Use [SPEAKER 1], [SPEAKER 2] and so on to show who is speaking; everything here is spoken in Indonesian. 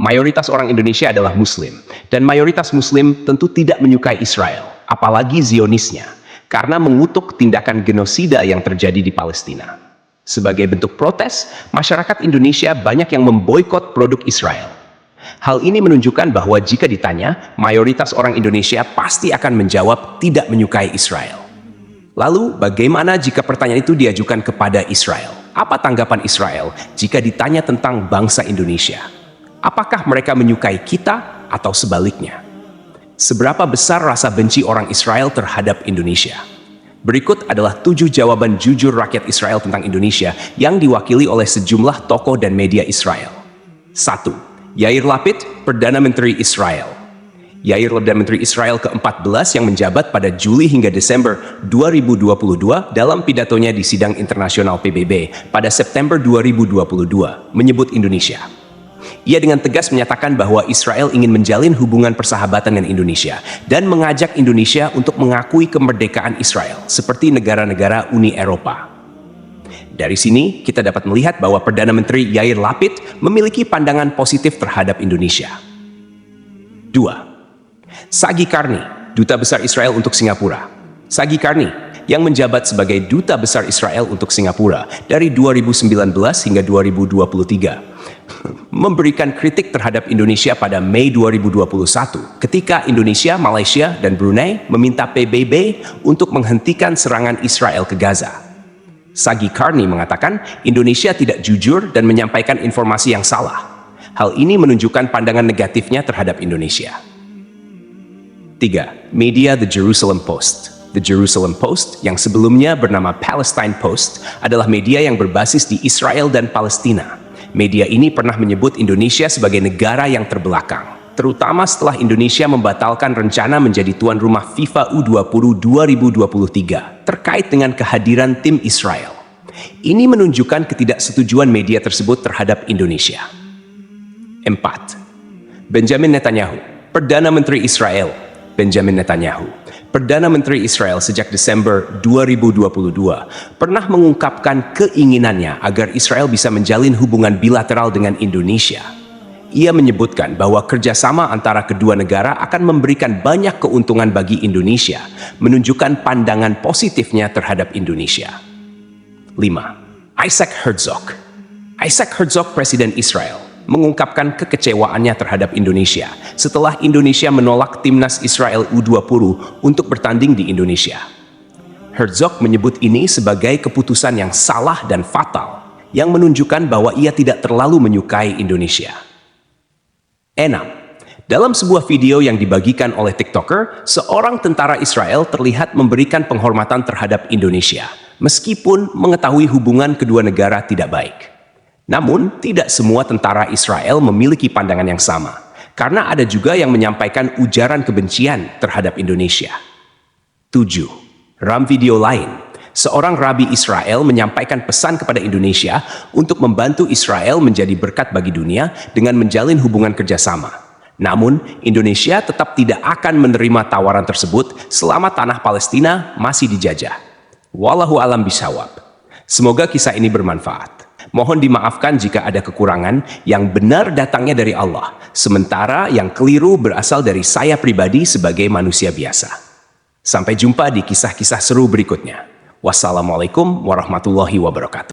[SPEAKER 1] mayoritas orang Indonesia adalah Muslim, dan mayoritas Muslim tentu tidak menyukai Israel, apalagi Zionisnya, karena mengutuk tindakan genosida yang terjadi di Palestina. Sebagai bentuk protes, masyarakat Indonesia banyak yang memboikot produk Israel. Hal ini menunjukkan bahwa jika ditanya, mayoritas orang Indonesia pasti akan menjawab tidak menyukai Israel. Lalu, bagaimana jika pertanyaan itu diajukan kepada Israel? Apa tanggapan Israel jika ditanya tentang bangsa Indonesia? Apakah mereka menyukai kita atau sebaliknya? Seberapa besar rasa benci orang Israel terhadap Indonesia? Berikut adalah 7 jawaban jujur rakyat Israel tentang Indonesia yang diwakili oleh sejumlah tokoh dan media Israel. 1. Yair Lapid, Perdana Menteri Israel. Yair Perdana Menteri Israel ke-14 yang menjabat pada Juli hingga Desember 2022 dalam pidatonya di sidang internasional PBB pada September 2022 menyebut Indonesia. Ia dengan tegas menyatakan bahwa Israel ingin menjalin hubungan persahabatan dengan Indonesia dan mengajak Indonesia untuk mengakui kemerdekaan Israel seperti negara-negara Uni Eropa. Dari sini, kita dapat melihat bahwa Perdana Menteri Yair Lapid memiliki pandangan positif terhadap Indonesia. 2. Sagi Karni, Duta Besar Israel untuk Singapura. Sagi Karni, yang menjabat sebagai Duta Besar Israel untuk Singapura dari 2019 hingga 2023, memberikan kritik terhadap Indonesia pada Mei 2021 ketika Indonesia, Malaysia, dan Brunei meminta PBB untuk menghentikan serangan Israel ke Gaza. Sagi Karni mengatakan Indonesia tidak jujur dan menyampaikan informasi yang salah. Hal ini menunjukkan pandangan negatifnya terhadap Indonesia. 3. Media The Jerusalem Post. The Jerusalem Post, yang sebelumnya bernama Palestine Post, adalah media yang berbasis di Israel dan Palestina. Media ini pernah menyebut Indonesia sebagai negara yang terbelakang, terutama setelah Indonesia membatalkan rencana menjadi tuan rumah FIFA U20 2023 terkait dengan kehadiran tim Israel. Ini menunjukkan ketidaksetujuan media tersebut terhadap Indonesia. 4. Benjamin Netanyahu, Perdana Menteri Israel. Benjamin Netanyahu, Perdana Menteri Israel sejak Desember 2022, pernah mengungkapkan keinginannya agar Israel bisa menjalin hubungan bilateral dengan Indonesia. Ia menyebutkan bahwa kerjasama antara kedua negara akan memberikan banyak keuntungan bagi Indonesia, menunjukkan pandangan positifnya terhadap Indonesia. 5. Isaac Herzog. Isaac Herzog, Presiden Israel, mengungkapkan kekecewaannya terhadap Indonesia setelah Indonesia menolak timnas Israel U20 untuk bertanding di Indonesia. Herzog menyebut ini sebagai keputusan yang salah dan fatal, yang menunjukkan bahwa ia tidak terlalu menyukai Indonesia. 6. Dalam sebuah video yang dibagikan oleh TikToker, seorang tentara Israel terlihat memberikan penghormatan terhadap Indonesia, meskipun mengetahui hubungan kedua negara tidak baik. Namun, tidak semua tentara Israel memiliki pandangan yang sama, karena ada juga yang menyampaikan ujaran kebencian terhadap Indonesia. 7. Dalam video lain, seorang rabi Israel menyampaikan pesan kepada Indonesia untuk membantu Israel menjadi berkat bagi dunia dengan menjalin hubungan kerjasama. Namun, Indonesia tetap tidak akan menerima tawaran tersebut selama tanah Palestina masih dijajah. Wallahu alam bisawab. Semoga kisah ini bermanfaat. Mohon dimaafkan jika ada kekurangan, yang benar datangnya dari Allah, sementara yang keliru berasal dari saya pribadi sebagai manusia biasa. Sampai jumpa di kisah-kisah seru berikutnya. Wassalamualaikum warahmatullahi wabarakatuh.